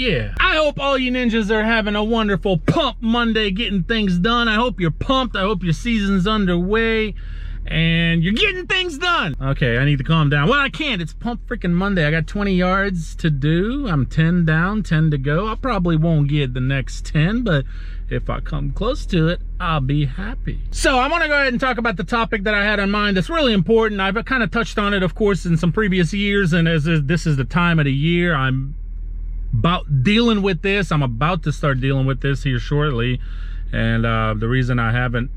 yeah. I hope all you ninjas are having a wonderful Pump Monday, getting things done. I hope you're pumped. I hope your season's underway and you're getting things done. Okay, I need to calm down. Well, I can't. It's Pump freaking Monday. I got 20 yards to do. I'm 10 down, 10 to go. I probably won't get the next 10, but if I come close to it, I'll be happy. So I want to go ahead and talk about the topic that I had in mind that's really important. I've kind of touched on it, of course, in some previous years, and as this is the time of the year, I'm about dealing with this. I'm about to start dealing with this here shortly, and the reason I haven't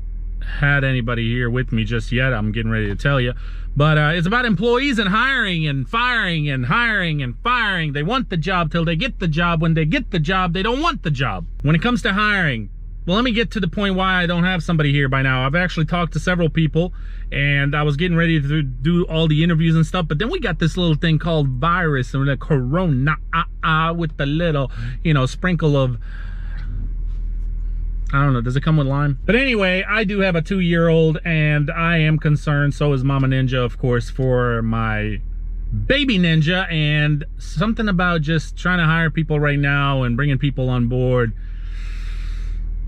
had anybody here with me just yet, I'm getting ready to tell you, but it's about employees and hiring and firing and hiring and firing. They want the job till they get the job. When they get the job, they don't want the job. When it comes to hiring, well, let me get to the point why I don't have somebody here by now. I've actually talked to several people, and I was getting ready to do all the interviews and stuff, but then we got this little thing called virus, and the corona with the little, you know, sprinkle of, I don't know, does it come with lime? But anyway, I do have a 2-year-old, and I am concerned, so is Mama Ninja, of course, for my baby ninja, and something about just trying to hire people right now and bringing people on board.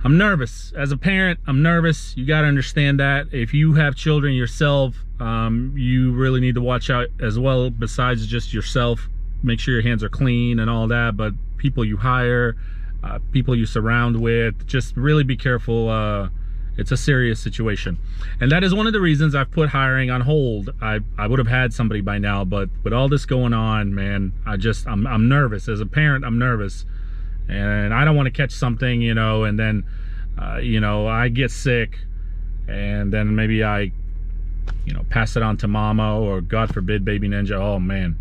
I'm nervous. As a parent, I'm nervous. You got to understand that. If you have children yourself, you really need to watch out as well, besides just yourself. Make sure your hands are clean and all that, but people you hire, people you surround with, just really be careful. It's a serious situation, and that is one of the reasons I've put hiring on hold. I would have had somebody by now, but with all this going on, man, I'm nervous. As a parent, I'm nervous, and I don't want to catch something, you know, and then you know, I get sick, and then maybe I, you know, pass it on to mama, or God forbid, baby ninja. Oh man,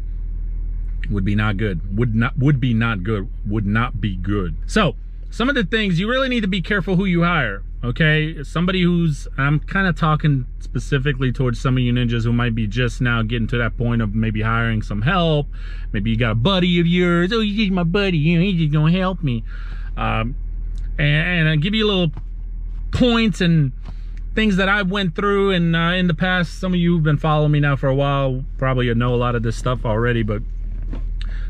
would be not good. Would not be good. So some of the things you really need to be careful who you hire. Okay, somebody who's, I'm kind of talking specifically towards some of you ninjas who might be just now getting to that point of maybe hiring some help. Maybe you got a buddy of yours. Oh, he's my buddy, you know, he's just gonna help me. And I'll give you little points and things that I went through, and in the past, some of you who've been following me now for a while probably know a lot of this stuff already, but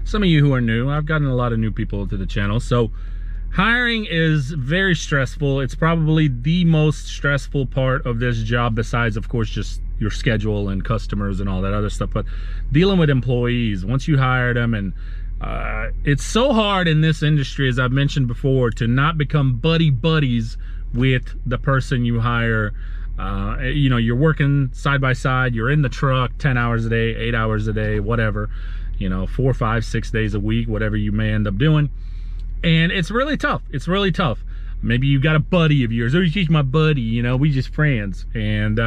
some of you who are new, I've gotten a lot of new people to the channel. So hiring is very stressful. It's probably the most stressful part of this job, besides, of course, just your schedule and customers and all that other stuff. But dealing with employees, once you hire them, and it's so hard in this industry, as I've mentioned before, to not become buddies with the person you hire. You know, you're working side by side, you're in the truck 10 hours a day, 8 hours a day, whatever, you know, 4, 5, 6 days a week, whatever you may end up doing. And it's really tough. It's really tough. Maybe you got a buddy of yours. Oh, he's my buddy, you know, we just friends. And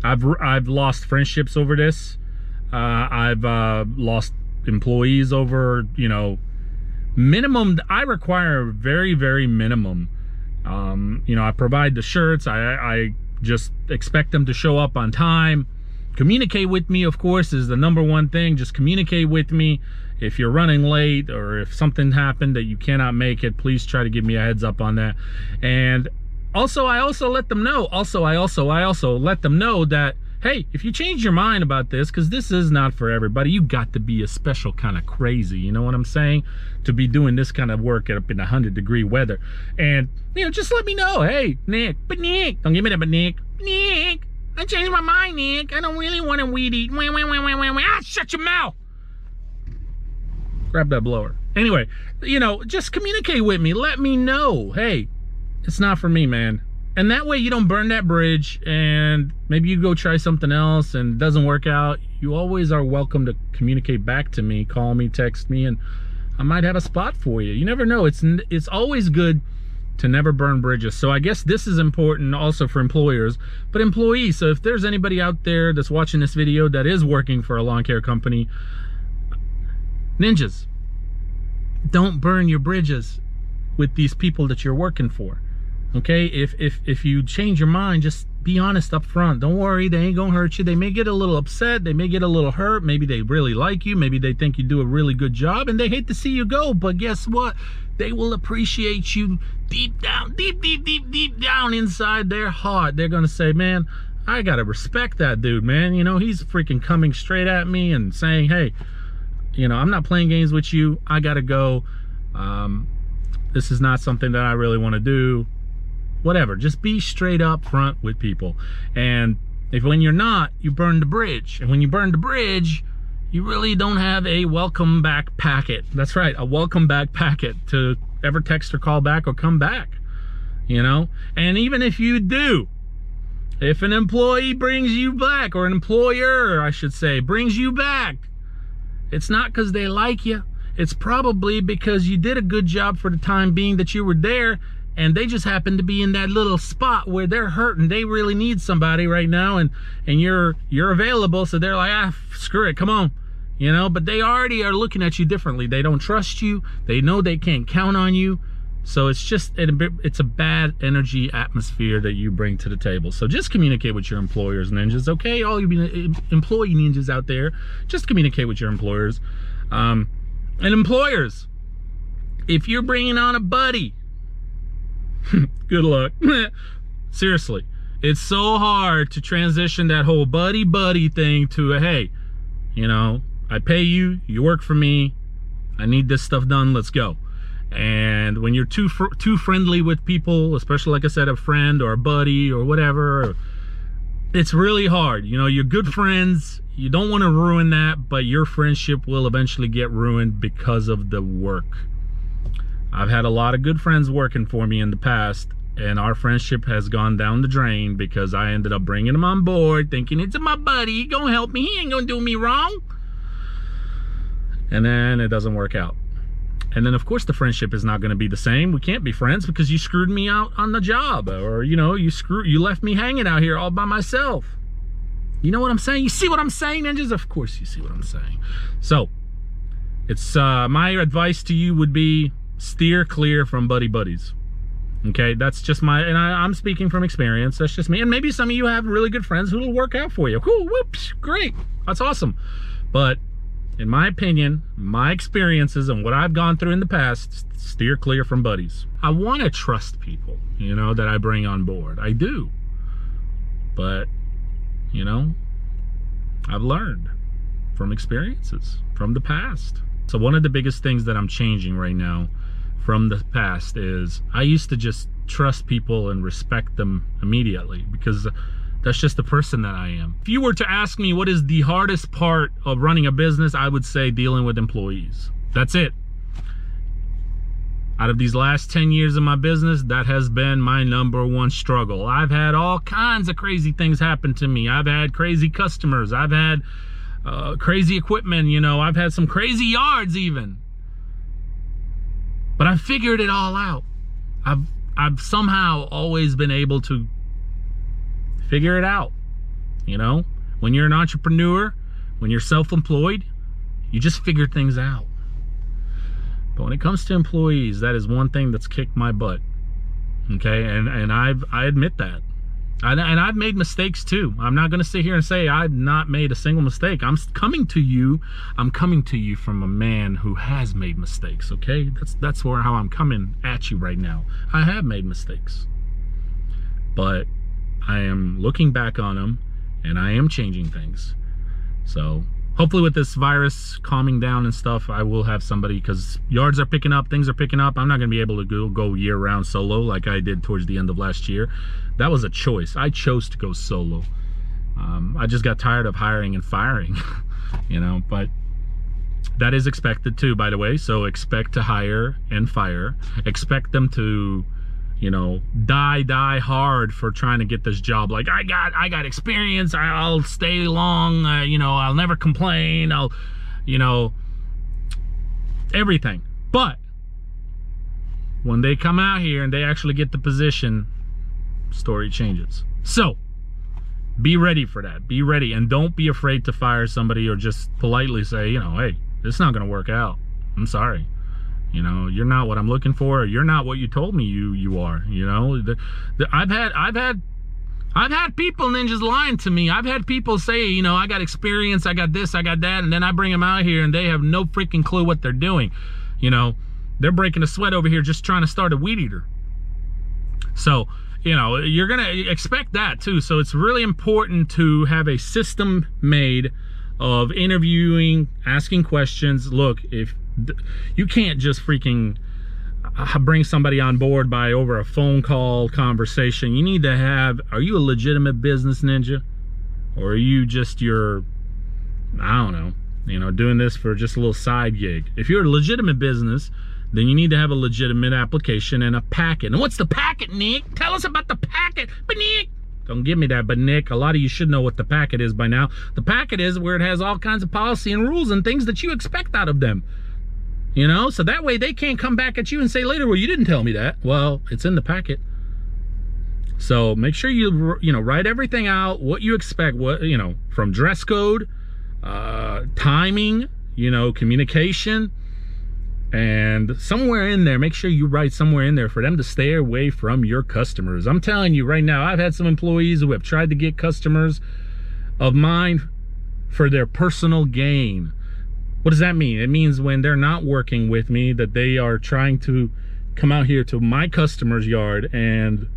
I've lost friendships over this. I've lost employees over, you know, minimum. I require very, very minimum. You know, I provide the shirts. I just expect them to show up on time. Communicate with me, of course, is the #1 thing. Just communicate with me. If you're running late, or if something happened that you cannot make it, please try to give me a heads up on that. And also, I also let them know. I also let them know that, hey, if you change your mind about this, because this is not for everybody, you got to be a special kind of crazy, you know what I'm saying, to be doing this kind of work up in 100-degree weather. And, you know, just let me know. Hey, Nick, don't give me that, but Nick, I changed my mind, Nick. I don't really want to weed eat. Ah, shut your mouth. Grab that blower. Anyway, you know, just communicate with me. Let me know, hey, it's not for me, man. And that way you don't burn that bridge, and maybe you go try something else and it doesn't work out. You always are welcome to communicate back to me. Call me, text me, and I might have a spot for you. You never know. It's always good to never burn bridges. So I guess this is important also for employers, but employees. So if there's anybody out there that's watching this video that is working for a lawn care company, ninjas, don't burn your bridges with these people that you're working for. Okay, if you change your mind, just be honest up front. Don't worry, they ain't gonna hurt you. They may get a little upset, they may get a little hurt, maybe they really like you, maybe they think you do a really good job and they hate to see you go, but guess what? They will appreciate you deep down, deep down inside their heart. They're gonna say, man, I gotta respect that dude, man. You know, he's freaking coming straight at me and saying, hey, you know, I'm not playing games with you. I gotta go. This is not something that I really want to do. Whatever, just be straight up front with people. And if when you're not, you burn the bridge. And when you burn the bridge, you really don't have a welcome back packet. That's right, a welcome back packet to ever text or call back or come back, you know? And even if you do, if an employee brings you back, or an employer, I should say, brings you back, it's not because they like you. It's probably because you did a good job for the time being that you were there, and they just happen to be in that little spot where they're hurting. They really need somebody right now, and you're available, so they're like, screw it, come on, you know? But they already are looking at you differently. They don't trust you. They know they can't count on you. So it's just, it's a bad energy atmosphere that you bring to the table. So just communicate with your employers, ninjas, okay? All you employee ninjas out there, just communicate with your employers. And employers, if you're bringing on a buddy, good luck. Seriously, it's so hard to transition that whole buddy thing to a, hey, you know, I pay you, you work for me, I need this stuff done, let's go. And when you're too friendly with people, especially, like I said, a friend or a buddy or whatever, it's really hard. You know, you're good friends, you don't want to ruin that, but your friendship will eventually get ruined because of the work. I've had a lot of good friends working for me in the past, and our friendship has gone down the drain because I ended up bringing him on board thinking, it's my buddy, he gonna help me, he ain't gonna do me wrong. And then it doesn't work out. And then, of course, the friendship is not going to be the same. We can't be friends because you screwed me out on the job, or, you know, you left me hanging out here all by myself. You know what I'm saying? You see what I'm saying, ninjas? Of course you see what I'm saying. So, it's my advice to you would be steer clear from buddies. Okay, that's just and I'm speaking from experience. That's just me. And maybe some of you have really good friends who'll work out for you. Cool, whoops, great, that's awesome. But in my opinion, my experiences and what I've gone through in the past, steer clear from buddies. I want to trust people, you know, that I bring on board. I do. But, you know, I've learned from experiences from the past. So one of the biggest things that I'm changing right now from the past is I used to just trust people and respect them immediately because that's just the person that I am. If you were to ask me what is the hardest part of running a business, I would say dealing with employees. That's it. Out of these last 10 years of my business, that has been my #1 struggle. I've had all kinds of crazy things happen to me. I've had crazy customers. I've had crazy equipment, you know. I've had some crazy yards even. But I've figured it all out. I've somehow always been able to figure it out. You know, when you're an entrepreneur, when you're self-employed, you just figure things out. But when it comes to employees, that is one thing that's kicked my butt. Okay, and I admit that. And I've made mistakes too. I'm not going to sit here and say I've not made a single mistake. I'm coming to you from a man who has made mistakes. Okay, that's how I'm coming at you right now. I have made mistakes, but I am looking back on them, and I am changing things. So hopefully with this virus calming down and stuff, I will have somebody, because yards are picking up, things are picking up. I'm not going to be able to go year-round solo like I did towards the end of last year. That was a choice. I chose to go solo. I just got tired of hiring and firing, you know, but that is expected too, by the way. So expect to hire and fire. Expect them to, you know, die hard for trying to get this job. Like, I got experience, I'll stay long, you know, I'll never complain, I'll, you know, everything. But when they come out here and they actually get the position, story changes. So be ready for that. Be ready, and don't be afraid to fire somebody or just politely say, you know, hey, this is not going to work out. I'm sorry. You know, you're not what I'm looking for. Or you're not what you told me you are. You know, I've had people, ninjas, lying to me. I've had people say, you know, I got experience, I got this, I got that, and then I bring them out here and they have no freaking clue what they're doing. You know, they're breaking a sweat over here just trying to start a weed eater. So, you know, you're gonna expect that too. So it's really important to have a system made of interviewing, asking questions. Look, if you can't just freaking bring somebody on board by over a phone call conversation, you need to have, are you a legitimate business ninja? Or are you just your, I don't know, you know, doing this for just a little side gig? If you're a legitimate business, then you need to have a legitimate application and a packet. And what's the packet, Nick? Tell us about the packet. But Nick, don't give me that, but Nick, a lot of you should know what the packet is by now. The packet is where it has all kinds of policy and rules and things that you expect out of them. You know, so that way they can't come back at you and say later, well, you didn't tell me that. Well, it's in the packet. So make sure you know, write everything out, what you expect, what, you know, from dress code, timing, you know, communication, and somewhere in there, make sure you write somewhere in there for them to stay away from your customers. I'm telling you right now, I've had some employees who have tried to get customers of mine for their personal gain. What does that mean? It means when they're not working with me, that they are trying to come out here to my customer's yard and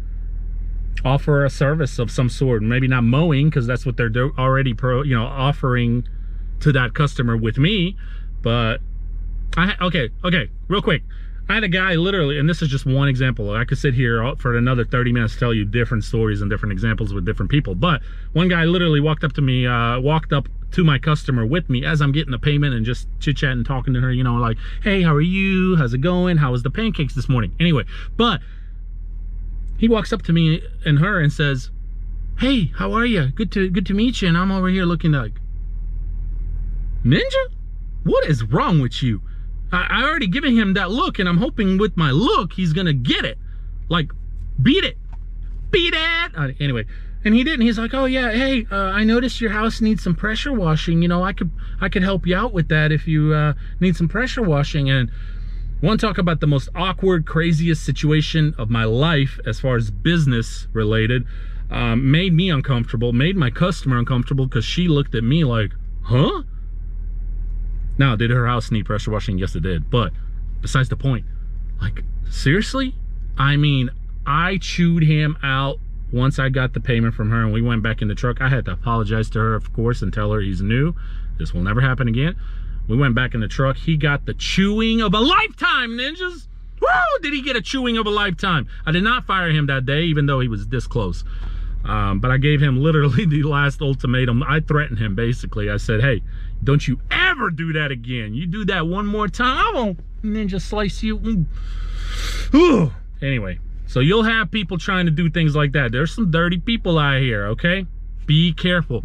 offer a service of some sort. Maybe not mowing, because that's what they're already offering to that customer with me. But okay, real quick. I had a guy literally, and this is just one example. I could sit here for another 30 minutes to tell you different stories and different examples with different people. But one guy literally walked up to me, walked up to my customer with me as I'm getting the payment and just chit-chatting, talking to her, you know, like, hey, how are you? How's it going? How was the pancakes this morning? Anyway, but he walks up to me and her and says, hey, how are you? Good to meet you. And I'm over here looking like, Ninja? What is wrong with you? I already given him that look, and I'm hoping with my look he's gonna get it. Like, beat it. Anyway, and he didn't. He's like, oh yeah, hey, I noticed your house needs some pressure washing. You know, I could help you out with that if you need some pressure washing. And want to talk about the most awkward, craziest situation of my life as far as business related. Made me uncomfortable, made my customer uncomfortable, because she looked at me like, huh? Now, did her house need pressure washing? Yes, it did. But besides the point, like, seriously? I mean, I chewed him out once I got the payment from her and we went back in the truck. I had to apologize to her, of course, and tell her he's new. This will never happen again. We went back in the truck. He got the chewing of a lifetime, ninjas. Woo! Did he get a chewing of a lifetime? I did not fire him that day, even though he was this close. But I gave him literally the last ultimatum. I threatened him, basically. I said, hey, don't you ever do that again. You do that one more time, I won't ninja slice you. Ooh. Anyway, so you'll have people trying to do things like that. There's some dirty people out here, okay? Be careful.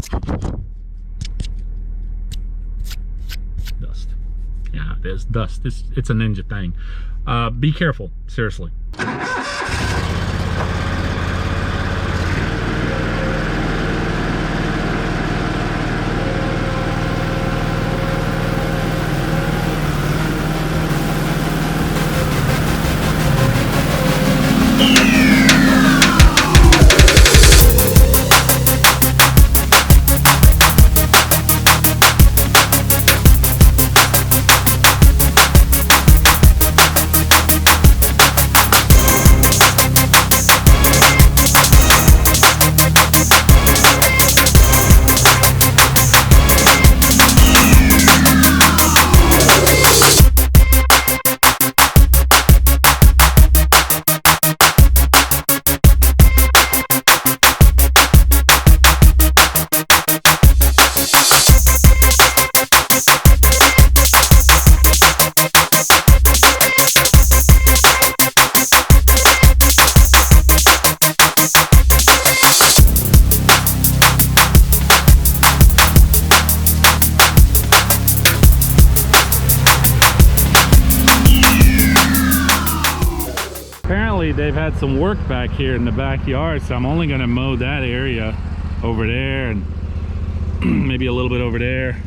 Dust. Yeah, there's dust. It's a ninja thing. Be careful, seriously. They've had some work back here in the backyard, so I'm only going to mow that area over there and maybe a little bit over there.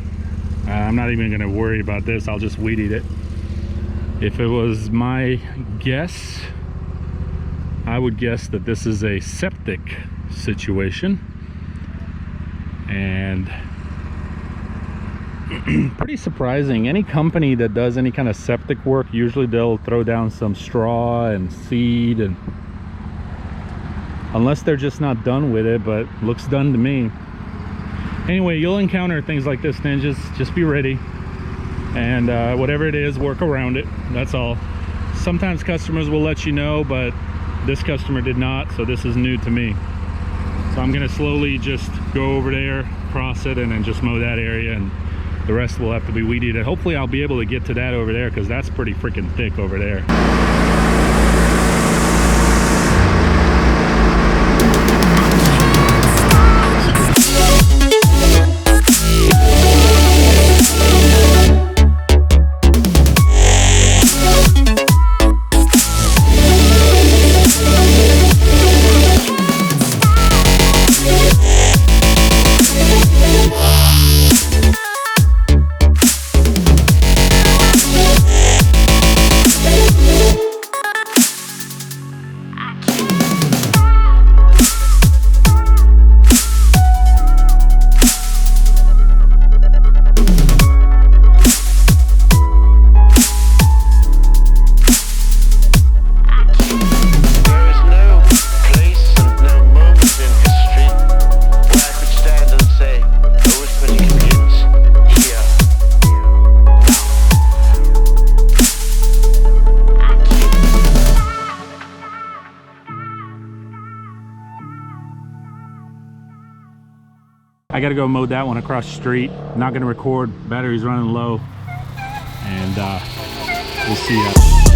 I'm not even going to worry about this. I'll just weed eat it. If it was my guess, I would guess that this is a septic situation, and pretty surprising. Any company that does any kind of septic work, usually they'll throw down some straw and seed, and unless they're just not done with it, but looks done to me. Anyway, you'll encounter things like this, ninjas. Just be ready, and whatever it is, work around it. That's all. sometimes customers will let you know, but this customer did not, so this is new to me. So I'm gonna slowly just go over there, cross it, and then just mow that area, and the rest will have to be weed eated. Hopefully I'll be able to get to that over there, because that's pretty freaking thick over there. I gotta go mow that one across the street. Not gonna record, battery's running low, and we'll see ya.